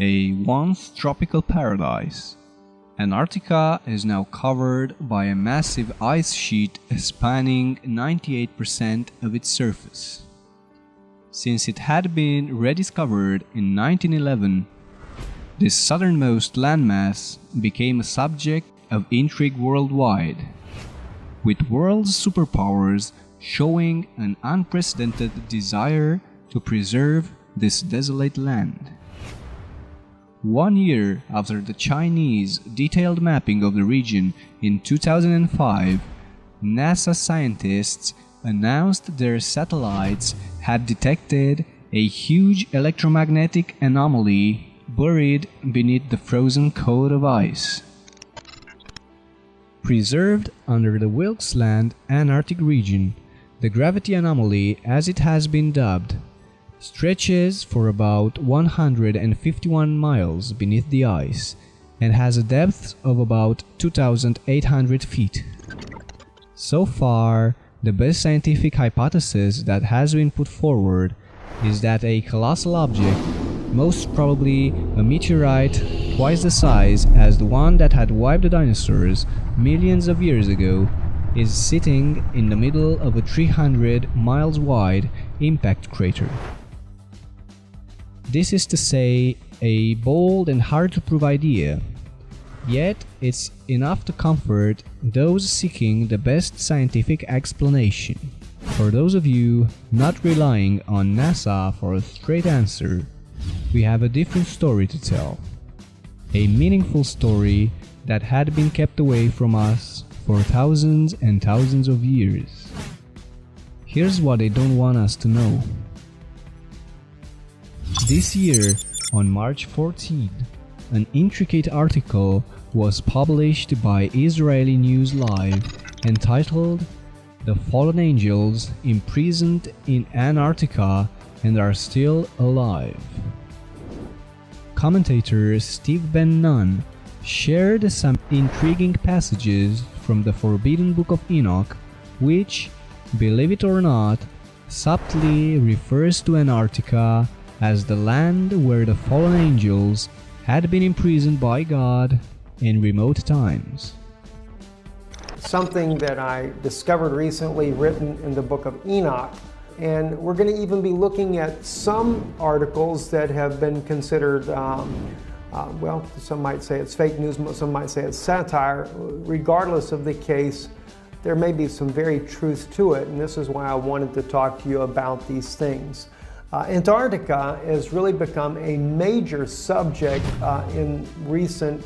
a once tropical paradise. Antarctica is now covered by a massive ice sheet spanning 98% of its surface. Since it had been rediscovered in 1911, this southernmost landmass became a subject of intrigue worldwide, with world superpowers showing an unprecedented desire to preserve this desolate land. 1 year after the Chinese detailed mapping of the region in 2005, NASA scientists announced their satellites had detected a huge electromagnetic anomaly buried beneath the frozen coat of ice. Preserved under the Wilkes Land Antarctic region, the gravity anomaly, as it has been dubbed, stretches for about 151 miles beneath the ice and has a depth of about 2,800 feet. So far, the best scientific hypothesis that has been put forward is that a colossal object, most probably a meteorite twice the size as the one that had wiped the dinosaurs millions of years ago, is sitting in the middle of a 300 miles wide impact crater. This is to say, a bold and hard to prove idea, yet it's enough to comfort those seeking the best scientific explanation. For those of you not relying on NASA for a straight answer, we have a different story to tell. A meaningful story that had been kept away from us for thousands and thousands of years. Here's what they don't want us to know. This year, on March 14, an intricate article was published by Israeli News Live entitled "The Fallen Angels Imprisoned in Antarctica and Are Still Alive." Commentator Steve Ben Nunn shared some intriguing passages from the Forbidden Book of Enoch, which, believe it or not, subtly refers to Antarctica as the land where the fallen angels had been imprisoned by God in remote times. Something that I discovered recently written in the book of Enoch, and we're going to even be looking at some articles that have been considered, well, some might say it's fake news, some might say it's satire. Regardless of the case, there may be some very truth to it, and this is why I wanted to talk to you about these things. Antarctica has really become a major subject in recent,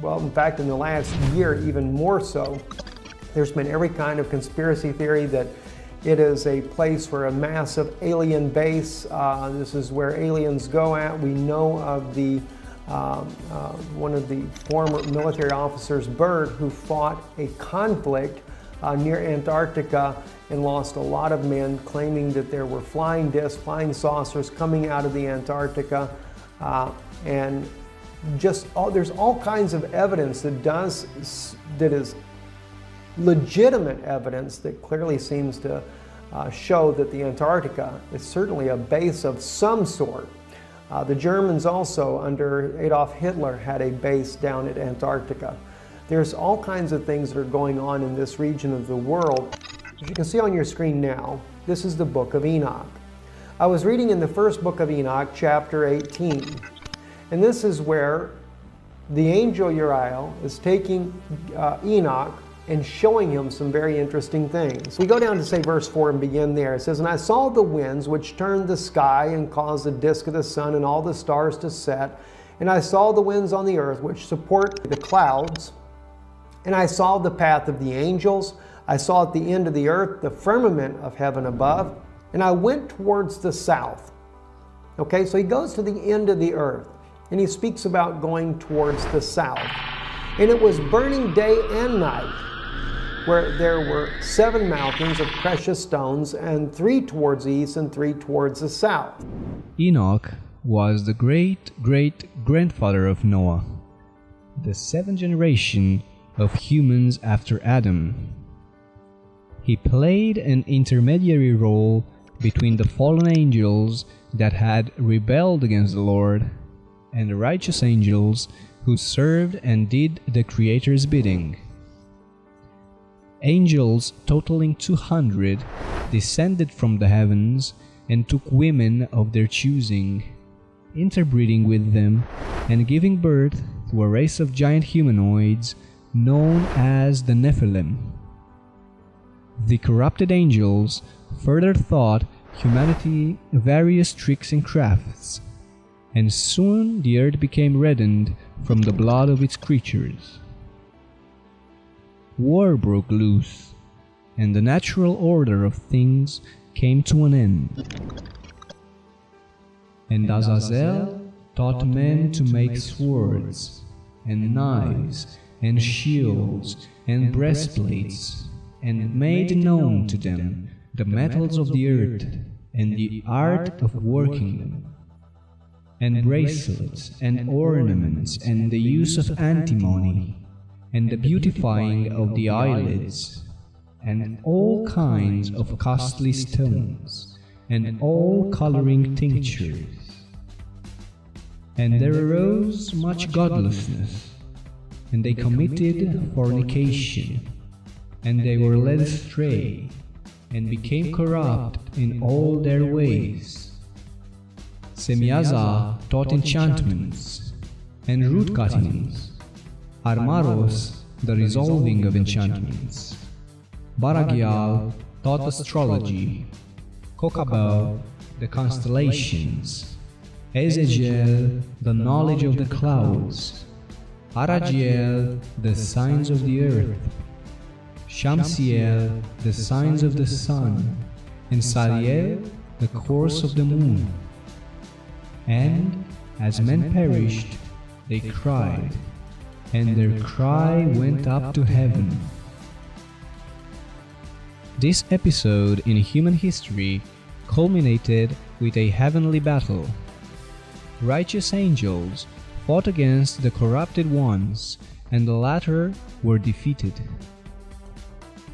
well, in fact, in the last year, even more so. There's been every kind of conspiracy theory that it is a place for a massive alien base. This is where aliens go at. We know of the one of the former military officers, Byrd, who fought a conflict near Antarctica and lost a lot of men, claiming that there were flying discs, flying saucers coming out of the Antarctica, and just there's all kinds of evidence that is legitimate evidence that clearly seems to show that the Antarctica is certainly a base of some sort. The Germans also, under Adolf Hitler, had a base down at Antarctica. There's all kinds of things that are going on in this region of the world. As you can see on your screen now, this is the book of Enoch. I was reading in the first book of Enoch, chapter 18, and this is where the angel Uriel is taking Enoch and showing him some very interesting things. We go down to say verse 4 and begin there. It says, "And I saw the winds which turned the sky and caused the disk of the sun and all the stars to set. And I saw the winds on the earth which support the clouds. And I saw the path of the angels. I saw at the end of the earth the firmament of heaven above. And I went towards the south." Okay, so he goes to the end of the earth. And he speaks about going towards the south. "And it was burning day and night, where there were 7 mountains of precious stones, and 3 towards the east and 3 towards the south." Enoch was the great-great-grandfather of Noah, the 7th generation of humans after Adam. He played an intermediary role between the fallen angels that had rebelled against the Lord and the righteous angels who served and did the Creator's bidding. Angels totaling 200 descended from the heavens and took women of their choosing, interbreeding with them and giving birth to a race of giant humanoids known as the Nephilim. The corrupted angels further taught humanity various tricks and crafts, and soon the earth became reddened from the blood of its creatures. War broke loose, and the natural order of things came to an end. And Azazel taught men to make swords, and knives, and shields, and breastplates, and made known to them the metals of the earth, and the art of working them, and bracelets, and ornaments, and the use of antimony, and the beautifying of the eyelids, and all kinds of costly stones, and all coloring tinctures. And there arose much godlessness, and they committed fornication, and they were led astray, and became corrupt in all their ways. Semiaza taught enchantments, and root cuttings, Armaros the resolving of enchantments, Baragial taught astrology, Kokabel the constellations, Ezekiel the knowledge of the clouds, Aragiel the signs of the earth, Shamsiel the signs of the sun, and Sariel the course of the moon. And as men perished, they cried, and their cry went up to heaven. This episode in human history culminated with a heavenly battle. Righteous angels fought against the corrupted ones, and the latter were defeated.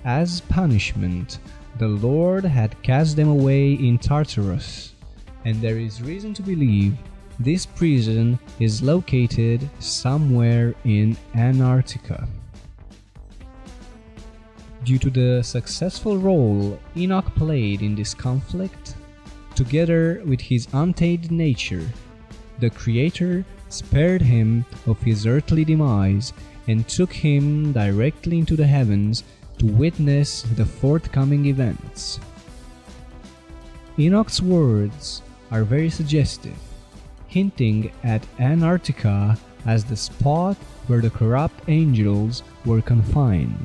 As punishment, the Lord had cast them away in Tartarus, and there is reason to believe this prison is located somewhere in Antarctica. Due to the successful role Enoch played in this conflict, together with his untainted nature, the Creator spared him of his earthly demise and took him directly into the heavens to witness the forthcoming events. Enoch's words are very suggestive, hinting at Antarctica as the spot where the corrupt angels were confined.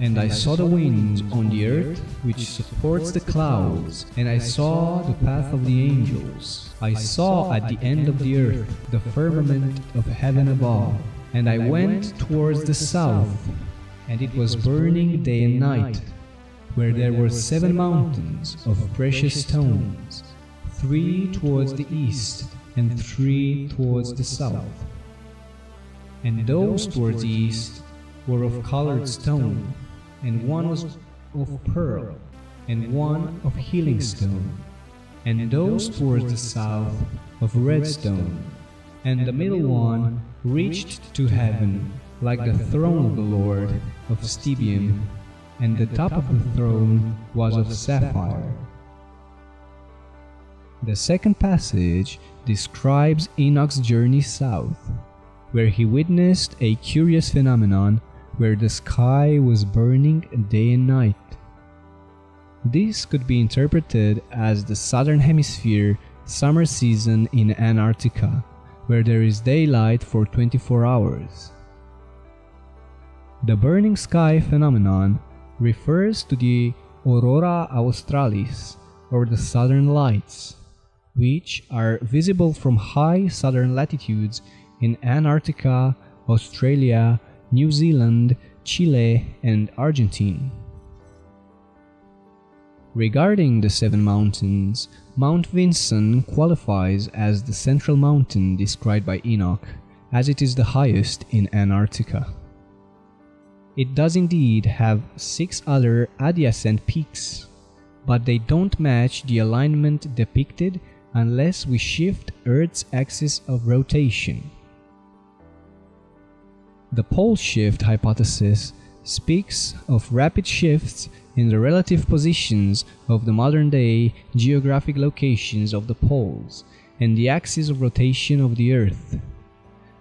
And I saw the winds on the earth which supports the clouds, and I saw the path of the angels. I saw at the end of the earth the firmament of heaven above, and I went towards the south, and it was burning day and night, where there were 7 mountains of precious stones, 3 towards the east, and 3 towards the south. And those towards the east were of colored stone, and one was of pearl, and one of healing stone, and those towards the south of red stone, and the middle one reached to heaven like the throne of the Lord of Stibium, and the top of the throne was of sapphire. The second passage describes Enoch's journey south, where he witnessed a curious phenomenon where the sky was burning day and night. This could be interpreted as the southern hemisphere summer season in Antarctica, where there is daylight for 24 hours. The burning sky phenomenon refers to the aurora australis, or the southern lights, which are visible from high southern latitudes in Antarctica, Australia, New Zealand, Chile, and Argentina. Regarding the 7 mountains, Mount Vinson qualifies as the central mountain described by Enoch, as it is the highest in Antarctica. It does indeed have 6 other adjacent peaks, but they don't match the alignment depicted unless we shift Earth's axis of rotation. The pole shift hypothesis speaks of rapid shifts in the relative positions of the modern-day geographic locations of the poles and the axis of rotation of the Earth,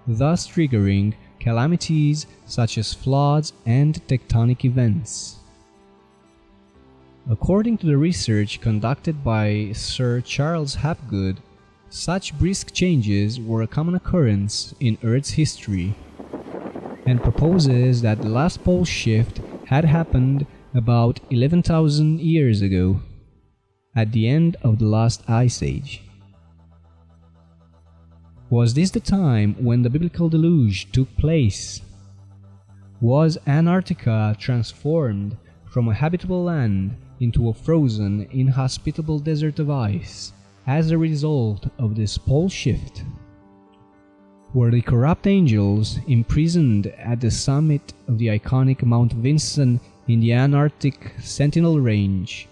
thus triggering calamities such as floods and tectonic events. According to the research conducted by Sir Charles Hapgood, such brisk changes were a common occurrence in Earth's history, and proposes that the last pole shift had happened about 11,000 years ago, at the end of the last ice age. Was this the time when the biblical deluge took place? Was Antarctica transformed from a habitable land into a frozen, inhospitable desert of ice as a result of this pole shift? Were the corrupt angels imprisoned at the summit of the iconic Mount Vinson in the Antarctic Sentinel Range?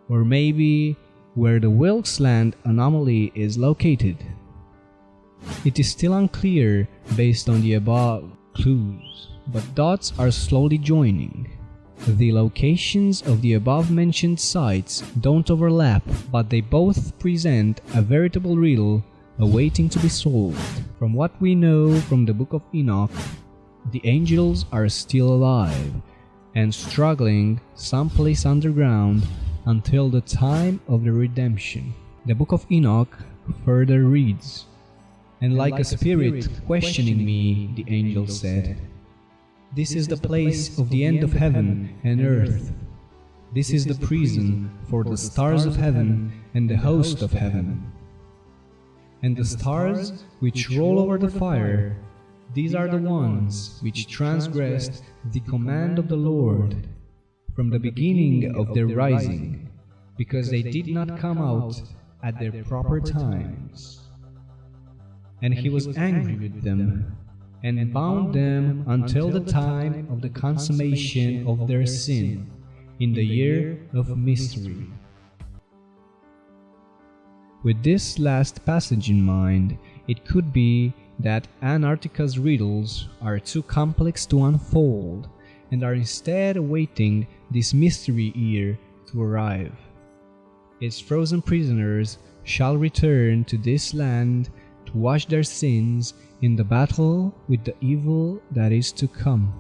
Or maybe where the Wilkes Land anomaly is located? It is still unclear based on the above clues, but dots are slowly joining. The locations of the above-mentioned sites don't overlap, but they both present a veritable riddle awaiting to be solved. From what we know from the Book of Enoch, the angels are still alive and struggling someplace underground until the time of the redemption. The Book of Enoch further reads, "And like a spirit questioning me, the angel said, 'This is the place of the end of heaven and earth. This is the prison for the stars of heaven and the host of heaven. And the stars which roll over the fire, these are the ones which transgressed the command of the Lord from the beginning of their rising, because they did not come out at their proper times. And he was angry with them, and bound them until the time of the consummation of their sin, in the year of mystery." With this last passage in mind, it could be that Antarctica's riddles are too complex to unfold, and are instead awaiting this mystery year to arrive. Its frozen prisoners shall return to this land to wash their sins in the battle with the evil that is to come.